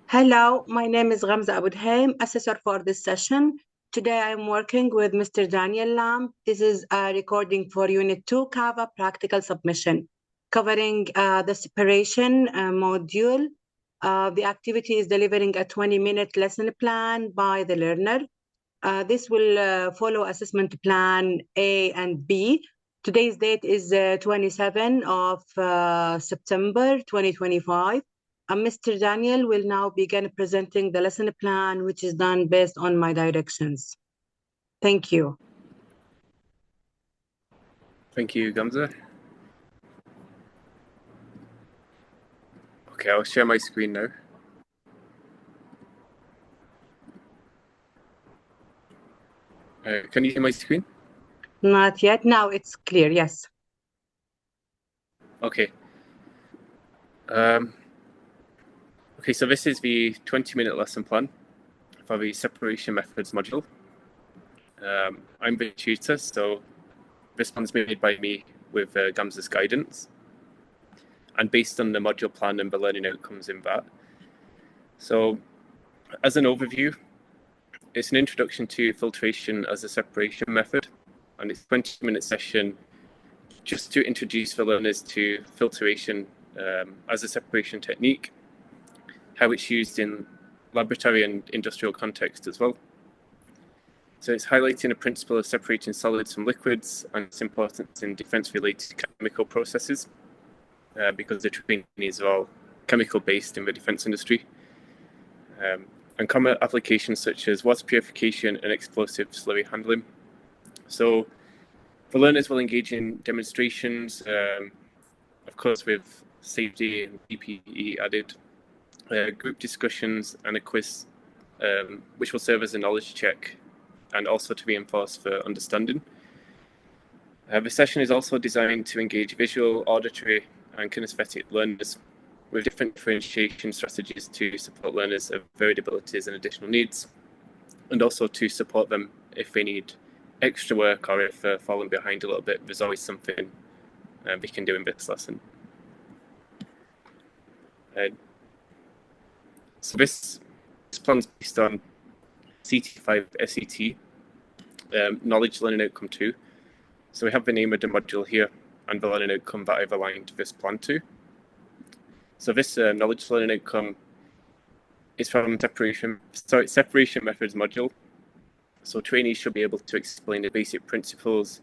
Hello, my name is Gamza Abudhaim, assessor for this session. Today I'm working with Mr. Daniel Lam. This is a recording for Unit 2 CAVA practical submission, covering the separation module. The activity is delivering a 20-minute lesson plan by the learner. This will follow assessment plan A and B. Today's date is 27 of September 2025. Mr. Daniel will now begin presenting the lesson plan, which is done based on my directions. Thank you. Thank you, Gamza. Okay, I'll share my screen now. Can you see my screen? Not yet. Now it's clear, yes. Okay. Okay, so this is the 20-minute lesson plan for the separation methods module. I'm the tutor, so this one's made by me with Gamza's guidance and based on the module plan and the learning outcomes in that. So as an overview, it's an introduction to filtration as a separation method, and it's a 20-minute session just to introduce the learners to filtration as a separation technique, how it's used in laboratory and industrial context as well. So it's highlighting a principle of separating solids from liquids and its importance in defense-related chemical processes, because the training is all chemical-based in the defense industry. And common applications such as water purification and explosive slurry handling. So the learners will engage in demonstrations, of course with safety and PPE added, group discussions and a quiz, which will serve as a knowledge check and also to reinforce for understanding. The session is also designed to engage visual, auditory and kinesthetic learners with different differentiation strategies to support learners of varied abilities and additional needs, and also to support them if they need extra work or if they're falling behind a little bit. There's always something they can do in this lesson. So this plan's based on CT5 SET, Knowledge Learning Outcome 2. So we have the name of the module here and the learning outcome that I've aligned this plan to. So this knowledge learning outcome is from separation methods module. So trainees should be able to explain the basic principles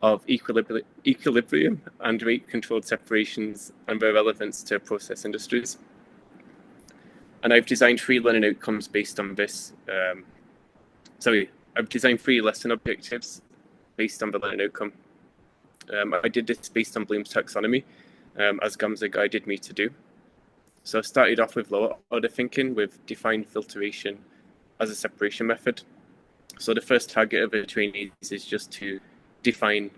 of equilibrium and rate controlled separations and their relevance to process industries. And I've designed 3 learning outcomes based on this. I've designed 3 lesson objectives based on the learning outcome. I did this based on Bloom's taxonomy, as Gamza guided me to do. So I started off with lower order thinking with define filtration as a separation method. So the first target of the trainees is just to define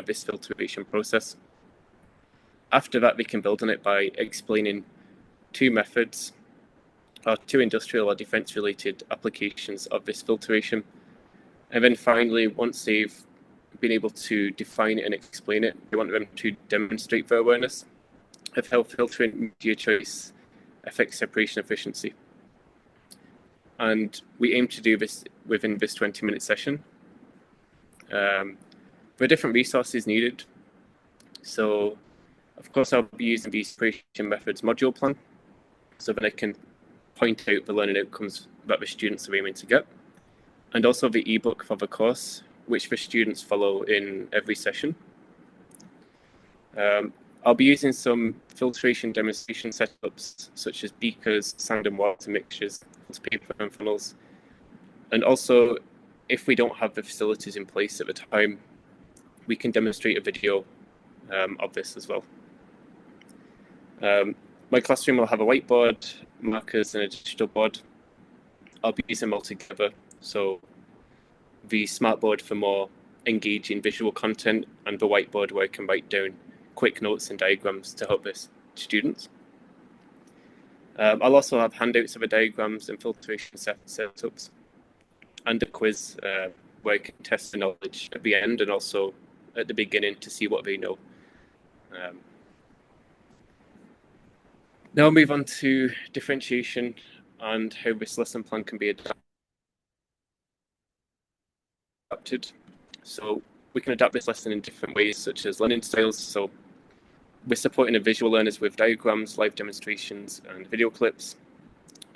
this filtration process. After that, they can build on it by explaining 2 methods or 2 industrial or defense related applications of this filtration. And then finally, once they've been able to define it and explain it, we want them to demonstrate their awareness of how filtering media choice affects separation efficiency. And we aim to do this within this 20-minute session. There are different resources needed. So, of course, I'll be using the separation methods module plan, so that I can point out the learning outcomes that the students are aiming to get. And also the ebook for the course, which the students follow in every session. I'll be using some filtration demonstration setups, such as beakers, sand and water mixtures, paper and funnels. And also, if we don't have the facilities in place at the time, we can demonstrate a video of this as well. My classroom will have a whiteboard, markers and a digital board. I'll be using them all together. So the smartboard for more engaging visual content and the whiteboard where I can write down quick notes and diagrams to help the students. I'll also have handouts of the diagrams and filtration setups and a quiz where I can test the knowledge at the end and also at the beginning to see what they know. Now I'll move on to differentiation and how this lesson plan can be adapted. So we can adapt this lesson in different ways, such as learning styles. So we're supporting visual learners with diagrams, live demonstrations, and video clips.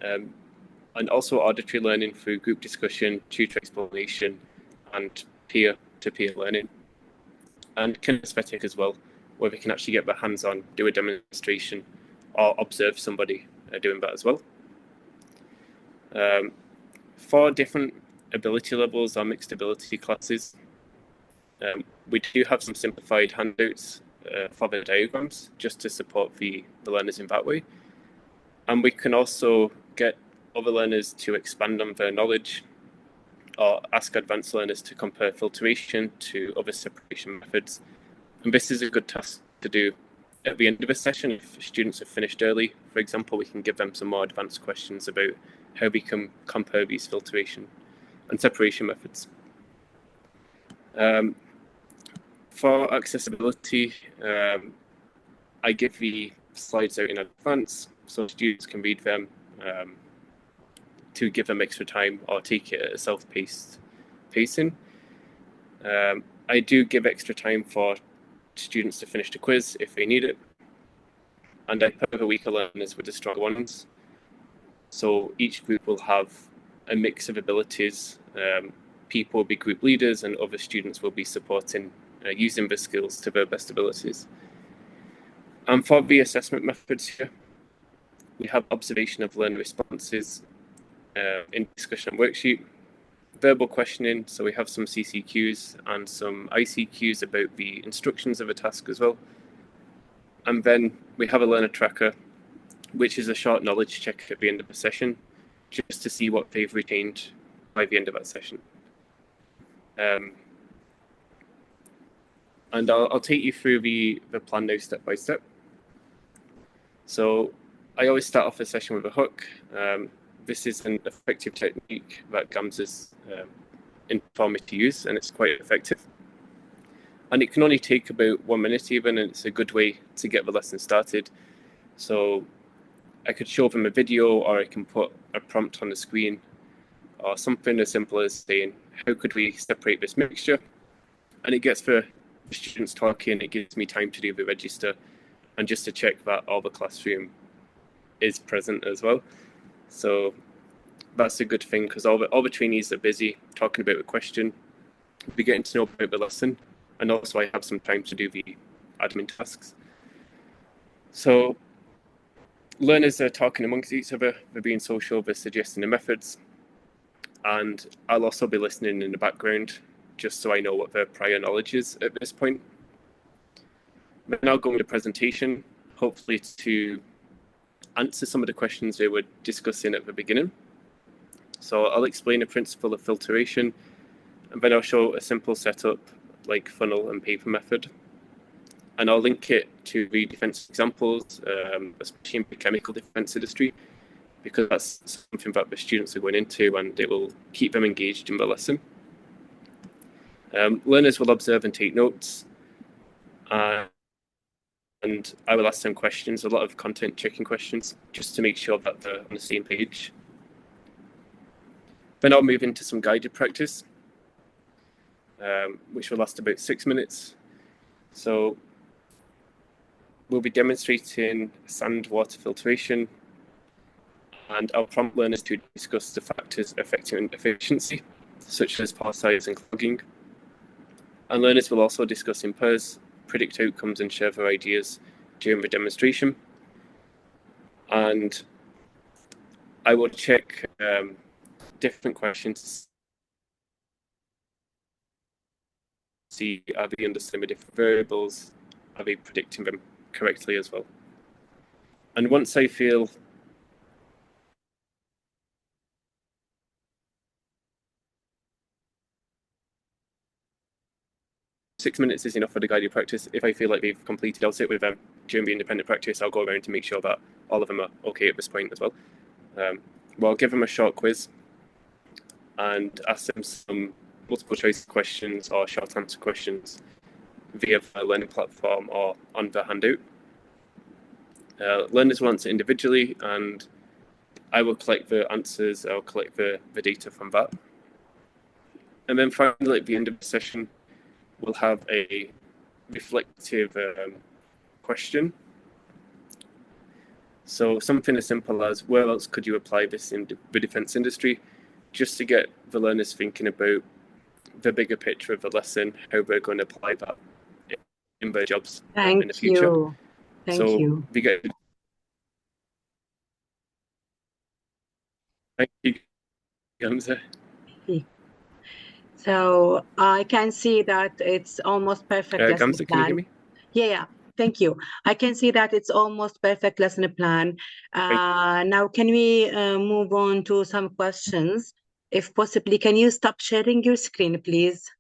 And also auditory learning through group discussion, tutor explanation, and peer-to-peer learning. And kinesthetic as well, where we can actually get their hands on, do a demonstration, or observe somebody doing that as well. 4 different ability levels or mixed ability classes. We do have some simplified handouts for the diagrams, just to support the learners in that way. And we can also get other learners to expand on their knowledge or ask advanced learners to compare filtration to other separation methods. And this is a good task to do at the end of a session. If students have finished early, for example, we can give them some more advanced questions about how we can compare these filtration and separation methods. For accessibility, I give the slides out in advance so students can read them to give them extra time or take it at a self-paced pacing. I do give extra time for students to finish the quiz if they need it. And I pair the weaker learners with the strong ones. So each group will have a mix of abilities. People will be group leaders and other students will be supporting using the skills to their best abilities. And for the assessment methods here, we have observation of learner responses in discussion worksheet, verbal questioning, so we have some CCQs and some ICQs about the instructions of a task as well. And then we have a learner tracker, which is a short knowledge check at the end of the session, just to see what they've retained by the end of that session. And I'll take you through the plan now step by step. So I always start off a session with a hook. This is an effective technique that GAMS has informed me to use, and it's quite effective. And it can only take about 1 minute even, and it's a good way to get the lesson started. So I could show them a video, or I can put a prompt on the screen, or something as simple as saying, how could we separate this mixture? And it gets the students talking, it gives me time to do the register, and just to check that all the classroom is present as well. So that's a good thing, because all the trainees are busy talking about the question, we're getting to know about the lesson, and also I have some time to do the admin tasks. So learners are talking amongst each other, they're being social, they're suggesting the methods, and I'll also be listening in the background just so I know what their prior knowledge is at this point. Then I'll go into presentation, hopefully to answer some of the questions they were discussing at the beginning. So I'll explain the principle of filtration, and then I'll show a simple setup like funnel and paper method. And I'll link it to the defence examples, especially in the chemical defence industry, because that's something that the students are going into, and it will keep them engaged in the lesson. Learners will observe and take notes, and I will ask them questions, a lot of content checking questions, just to make sure that they're on the same page. Then I'll move into some guided practice, which will last about 6 minutes. So we'll be demonstrating sand water filtration, and I'll prompt learners to discuss the factors affecting efficiency, such as pore size and clogging. And learners will also discuss in pairs, predict outcomes, and share their ideas during the demonstration. And I will check different questions to see, are they understanding the different variables, are they predicting them correctly as well. And once I feel six minutes is enough for the guided practice, if I feel like they've completed, I'll sit with them during the independent practice. I'll go around to make sure that all of them are okay at this point as well. Well, I'll give them a short quiz and ask them some multiple choice questions or short answer questions via the learning platform or on the handout. Learners will answer individually, and I will collect the answers, I'll collect the data from that. And then finally, at the end of the session, we'll have a reflective question. So something as simple as, where else could you apply this in the defence industry, just to get the learners thinking about the bigger picture of the lesson, how they're going to apply that in their jobs in the future. Thank you. We get. Thank you, Gamza. So I can see that it's almost perfect lesson Gamza, plan. can you hear me? Yeah, thank you. I can see that it's almost perfect lesson plan. Now, can we move on to some questions? If possibly, can you stop sharing your screen, please?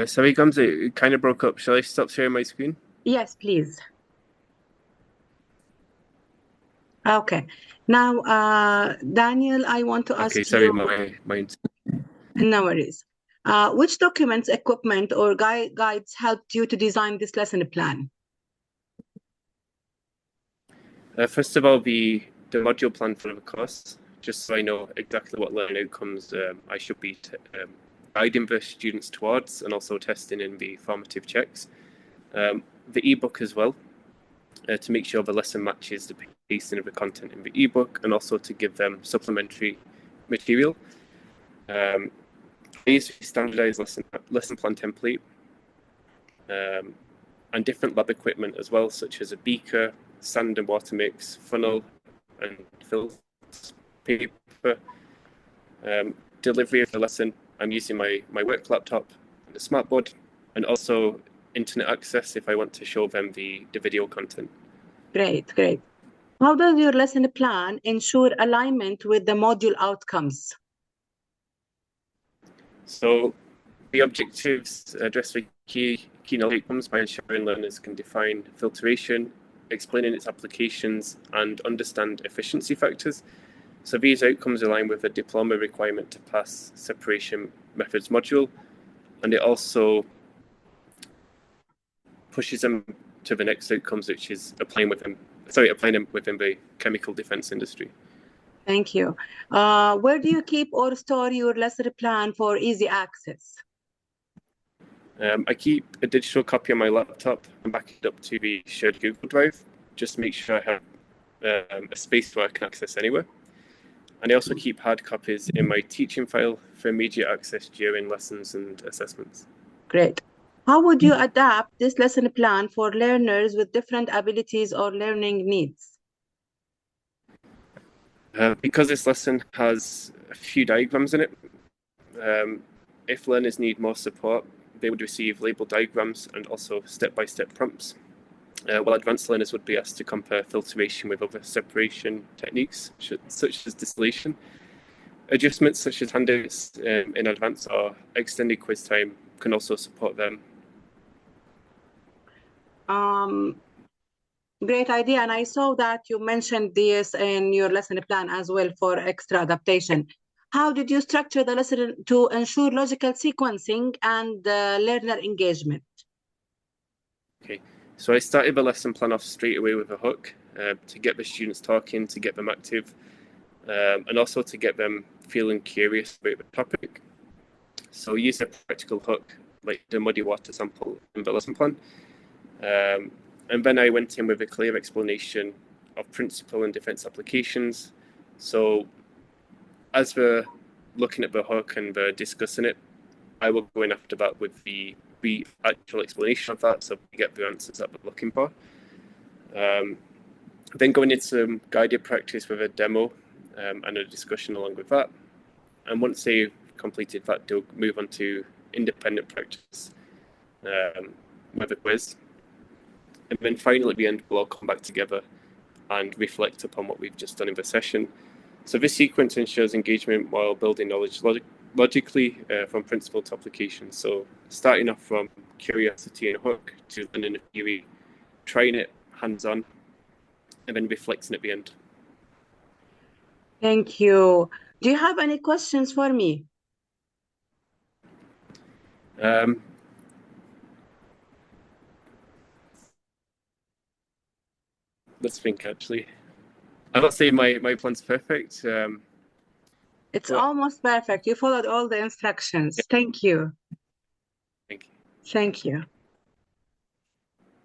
Sorry, Gamza, it kind of broke up. Shall I stop sharing my screen? Yes, please. Okay. Now, Daniel, I want to ask you. Okay, sorry, my No worries. Which documents, equipment, or guides helped you to design this lesson plan? First of all, the module plan for the course, just so I know exactly what learning outcomes I should be guiding the students towards, and also testing in the formative checks. The ebook as well, to make sure the lesson matches the pacing of the content in the ebook, and also to give them supplementary material. I use standardized lesson plan template, and different lab equipment as well, such as a beaker, sand and water mix, funnel, and fill paper. Delivery of the lesson, I'm using my work laptop and a smartboard, and also internet access if I want to show them the video content. Great, great. How does your lesson plan ensure alignment with the module outcomes? So the objectives address the key knowledge outcomes by ensuring learners can define filtration, explaining its applications, and understand efficiency factors. So these outcomes align with the diploma requirement to pass separation methods module, and it also pushes them to the next outcomes, which is applying them within the chemical defense industry. Thank you. Where do you keep or store your lesson plan for easy access? I keep a digital copy on my laptop and back it up to the shared Google Drive, just to make sure I have a space where I can access anywhere. And I also keep hard copies in my teaching file for immediate access during lessons and assessments. Great. How would you adapt this lesson plan for learners with different abilities or learning needs? Because this lesson has a few diagrams in it, if learners need more support, they would receive labeled diagrams and also step-by-step prompts, while advanced learners would be asked to compare filtration with other separation techniques, such as distillation. Adjustments such as handouts in advance or extended quiz time can also support them. Great idea. And I saw that you mentioned this in your lesson plan as well for extra adaptation. How did you structure the lesson to ensure logical sequencing and learner engagement? Okay, so I started the lesson plan off straight away with a hook to get the students talking, to get them active, and also to get them feeling curious about the topic. So use a practical hook, like the muddy water sample in the lesson plan. And then I went in with a clear explanation of principle and defense applications. So as we're looking at the hook and discussing it, I will go in after that with the actual explanation of that, so we get the answers that we're looking for. Then going into some guided practice with a demo and a discussion along with that. And once they've completed that, they'll move on to independent practice with a quiz. And then finally at the end, we'll all come back together and reflect upon what we've just done in the session. So this sequence ensures engagement while building knowledge logically from principle to application. So starting off from curiosity and hook to learning a theory, trying it hands-on, and then reflecting at the end. Thank you. Do you have any questions for me? Let's think, actually. I'm not saying my plan's perfect. It's but almost perfect. You followed all the instructions. Thank you. thank you. Thank you.